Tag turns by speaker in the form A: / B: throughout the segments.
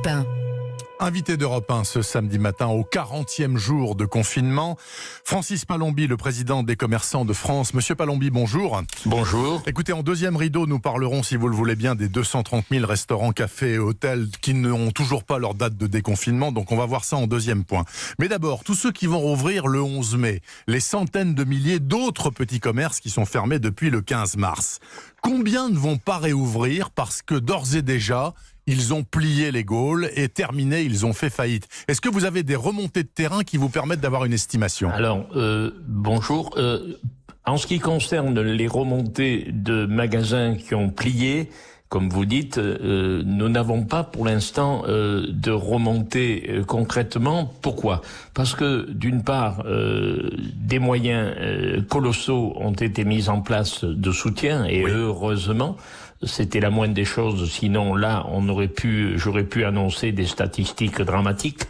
A: Europe 1.
B: Invité d'Europe 1 ce samedi matin au 40e jour de confinement, Francis Palombi, le président des commerçants de France. Monsieur Palombi, bonjour.
C: Bonjour.
B: Écoutez, en deuxième rideau, nous parlerons, si vous le voulez bien, des 230 000 restaurants, cafés et hôtels qui n'ont toujours pas leur date de déconfinement. Donc on va voir ça en deuxième point. Mais d'abord, tous ceux qui vont rouvrir le 11 mai, les centaines de milliers d'autres petits commerces qui sont fermés depuis le 15 mars. Combien ne vont pas réouvrir parce que d'ores et déjà, ils ont plié les Gaules et terminé, ils ont fait faillite. Est-ce que vous avez des remontées de terrain qui vous permettent d'avoir une estimation ?
C: Alors, bonjour. En ce qui concerne les remontées de magasins qui ont plié, comme vous dites, nous n'avons pas pour l'instant de remontées concrètement. Pourquoi ? Parce que d'une part, des moyens colossaux ont été mis en place de soutien et heureusement, c'était la moindre des choses. Sinon, là, j'aurais pu annoncer des statistiques dramatiques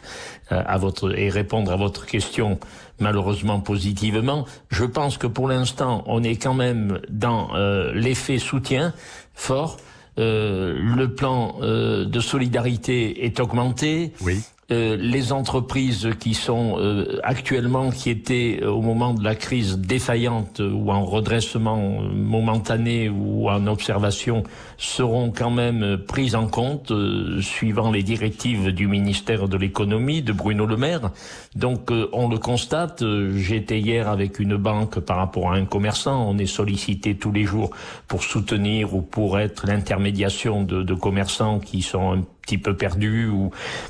C: et répondre à votre question malheureusement positivement. Je pense que pour l'instant, on est quand même dans l'effet soutien fort. Le plan de solidarité est augmenté.
B: Oui.
C: Les entreprises qui sont actuellement, qui étaient au moment de la crise défaillantes ou en redressement momentané ou en observation, seront quand même prises en compte suivant les directives du ministère de l'économie, de Bruno Le Maire. Donc on le constate, j'étais hier avec une banque par rapport à un commerçant, on est sollicité tous les jours pour soutenir ou pour être l'intermédiation de commerçants qui sont un petit peu perdus,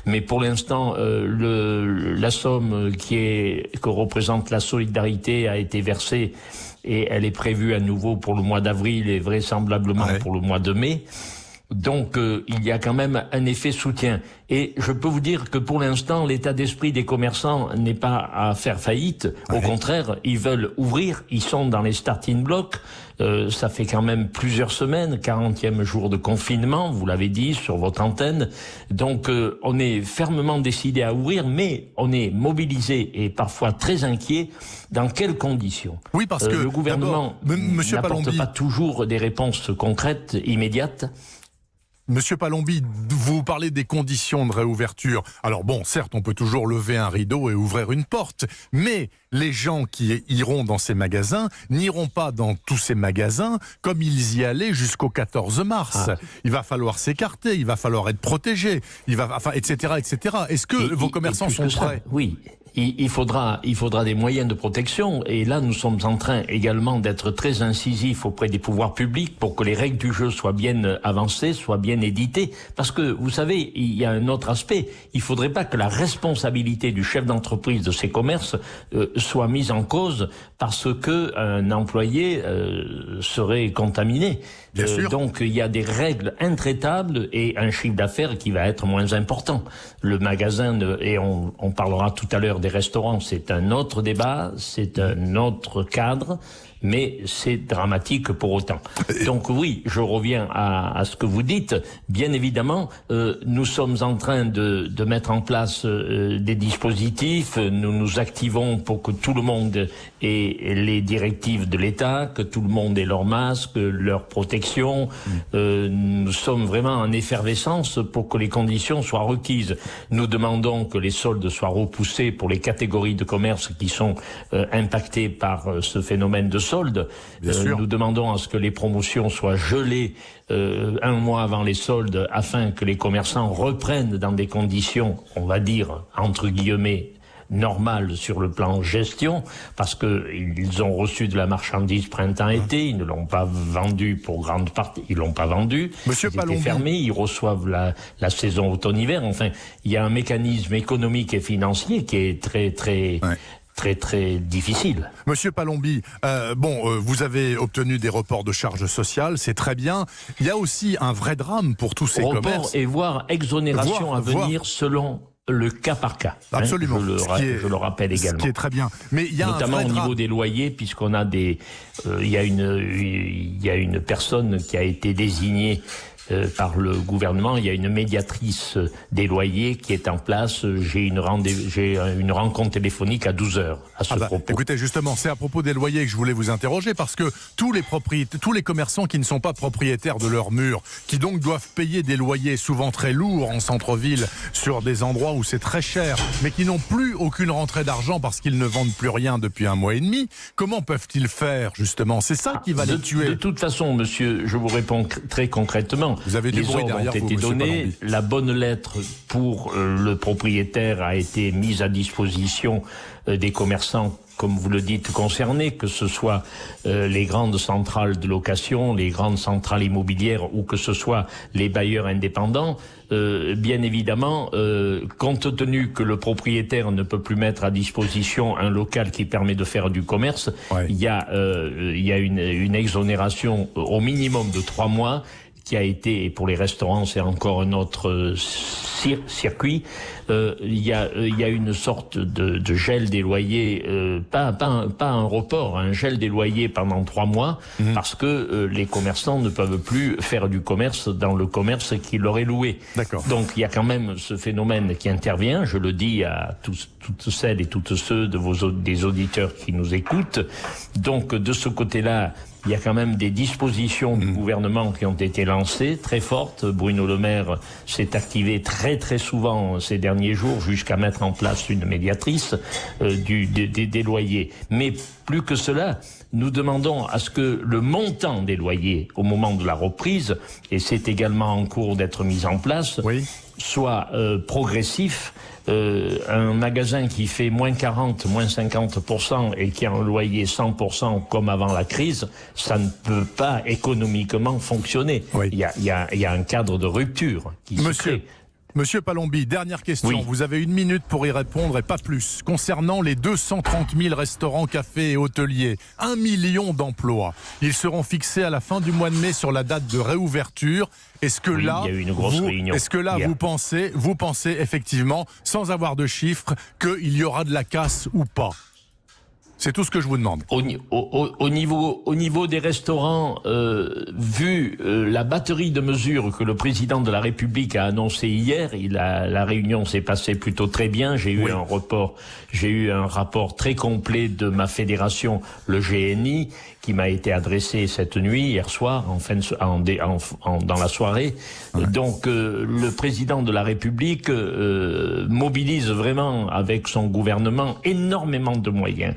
C: mais pour l'instant la somme que représente la solidarité a été versée et elle est prévue à nouveau pour le mois d'avril et vraisemblablement pour le mois de mai. Donc il y a quand même un effet soutien. Et je peux vous dire que pour l'instant, l'état d'esprit des commerçants n'est pas à faire faillite. Au contraire, ils veulent ouvrir, ils sont dans les starting blocks. Ça fait quand même plusieurs semaines, 40e jour de confinement, vous l'avez dit sur votre antenne. Donc on est fermement décidé à ouvrir, mais on est mobilisé et parfois très inquiet. Dans quelles conditions ?
B: Oui, parce que
C: le gouvernement n'apporte pas toujours des réponses concrètes, immédiates.
B: Monsieur Palombi, vous parlez des conditions de réouverture. Alors bon, certes, on peut toujours lever un rideau et ouvrir une porte, mais les gens qui iront dans ces magasins n'iront pas dans tous ces magasins comme ils y allaient jusqu'au 14 mars. Il va falloir s'écarter, il va falloir être protégé, etc., etc. Est-ce que vos commerçants sont prêts ?
C: Oui. Il faudra des moyens de protection et là nous sommes en train également d'être très incisifs auprès des pouvoirs publics pour que les règles du jeu soient bien avancées, soient bien éditées, parce que vous savez, il y a un autre aspect, il faudrait pas que la responsabilité du chef d'entreprise de ces commerces soit mise en cause parce que un employé serait contaminé.
B: Bien sûr.
C: Donc il y a des règles intraitables et un chiffre d'affaires qui va être moins important. Le magasin, et on parlera tout à l'heure des restaurants, c'est un autre débat, c'est un autre cadre, mais c'est dramatique pour autant. Donc oui, je reviens à ce que vous dites. Bien évidemment, nous sommes en train de mettre en place des dispositifs. Nous nous activons pour que tout le monde ait les directives de l'État, que tout le monde ait leur masque, leur protection. Nous sommes vraiment en effervescence pour que les conditions soient requises. Nous demandons que les soldes soient repoussés pour les catégories de commerce qui sont impactées par ce phénomène de soldes. Nous demandons à ce que les promotions soient gelées un mois avant les soldes afin que les commerçants reprennent dans des conditions, on va dire, entre guillemets, normales sur le plan gestion, parce que ils ont reçu de la marchandise printemps-été, ils ne l'ont pas vendu pour grande partie, ils l'ont pas vendu,
B: Monsieur
C: ils étaient
B: Palombi,
C: fermés, ils reçoivent la saison automne-hiver. Enfin, il y a un mécanisme économique et financier qui est très difficile.
B: Monsieur Palombi, vous avez obtenu des reports de charges sociales, c'est très bien. Il y a aussi un vrai drame pour tous ces commerces.
C: Et voire exonération à venir selon le cas par cas.
B: Absolument.
C: Je le rappelle également.
B: Ce qui est très bien. Mais il y a
C: notamment au niveau des loyers, puisqu'on a il y a une personne qui a été désignée par le gouvernement. Il y a une médiatrice des loyers qui est en place. J'ai une rencontre téléphonique à 12h à ce propos.
B: Écoutez, justement, c'est à propos des loyers que je voulais vous interroger, parce que tous les commerçants qui ne sont pas propriétaires de leurs murs, qui donc doivent payer des loyers souvent très lourds en centre-ville, sur des endroits où c'est très cher, mais qui n'ont plus aucune rentrée d'argent parce qu'ils ne vendent plus rien depuis 1 mois et demi, comment peuvent-ils faire, justement? C'est ça qui va les tuer.
C: De toute façon, monsieur, je vous réponds très concrètement.
B: Vous avez du bruit derrière vous,
C: ont été donnés. La bonne lettre pour le propriétaire a été mise à disposition des commerçants, comme vous le dites, concernés, que ce soit les grandes centrales de location, les grandes centrales immobilières, ou que ce soit les bailleurs indépendants. Bien évidemment, compte tenu que le propriétaire ne peut plus mettre à disposition un local qui permet de faire du commerce, il y a une exonération au minimum de 3 mois qui a été, et pour les restaurants c'est encore un autre circuit, il y a une sorte de gel des loyers, pas un report, un gel des loyers pendant 3 mois, parce que les commerçants ne peuvent plus faire du commerce dans le commerce qui leur est loué.
B: D'accord.
C: Donc il y a quand même ce phénomène qui intervient, je le dis à toutes celles et tous ceux des auditeurs qui nous écoutent. Donc de ce côté-là, il y a quand même des dispositions du gouvernement qui ont été lancées, très fortes. Bruno Le Maire s'est activé très très souvent ces derniers jours jusqu'à mettre en place une médiatrice des loyers. Mais plus que cela, nous demandons à ce que le montant des loyers au moment de la reprise, et c'est également en cours d'être mis en place, soit progressif. Un magasin qui fait moins 40, moins 50% et qui a un loyer 100% comme avant la crise, ça ne peut pas économiquement fonctionner. Il y a un cadre de rupture qui se crée.
B: Monsieur Palombi, dernière question. Oui. Vous avez 1 minute pour y répondre et pas plus. Concernant les 230 000 restaurants, cafés et hôteliers, 1 million d'emplois. Ils seront fixés à la fin du mois de mai sur la date de réouverture. Est-ce que là,
C: il y a eu une grosse réunion.
B: Est-ce que là, vous pensez effectivement, sans avoir de chiffres, qu'il y aura de la casse ou pas? C'est tout ce que je vous demande.
C: Au niveau des restaurants, vu la batterie de mesures que le président de la République a annoncé hier, la réunion s'est passée plutôt très bien. J'ai eu un rapport très complet de ma fédération, le GNI, qui m'a été adressé cette nuit, hier soir, dans la soirée. Donc, le président de la République mobilise vraiment avec son gouvernement énormément de moyens,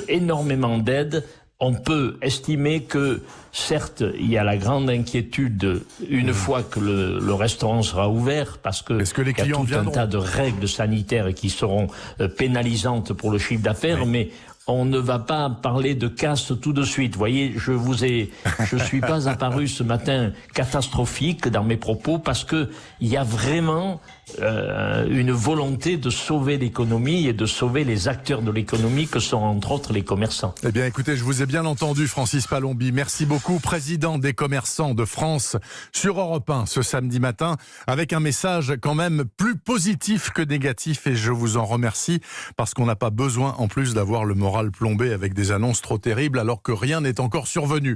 C: énormément d'aides. On peut estimer que, certes, il y a la grande inquiétude une fois que le restaurant sera ouvert, parce que il y a tout un tas de règles sanitaires qui seront pénalisantes pour le chiffre d'affaires, mais on ne va pas parler de casse tout de suite. Vous voyez, je suis pas apparu ce matin catastrophique dans mes propos, parce que il y a vraiment une volonté de sauver l'économie et de sauver les acteurs de l'économie que sont entre autres les commerçants.
B: Eh bien écoutez, je vous ai bien entendu, Francis Palombi. Merci beaucoup, président des commerçants de France, sur Europe 1 ce samedi matin, avec un message quand même plus positif que négatif, et je vous en remercie, parce qu'on n'a pas besoin en plus d'avoir le moral plombé avec des annonces trop terribles alors que rien n'est encore survenu.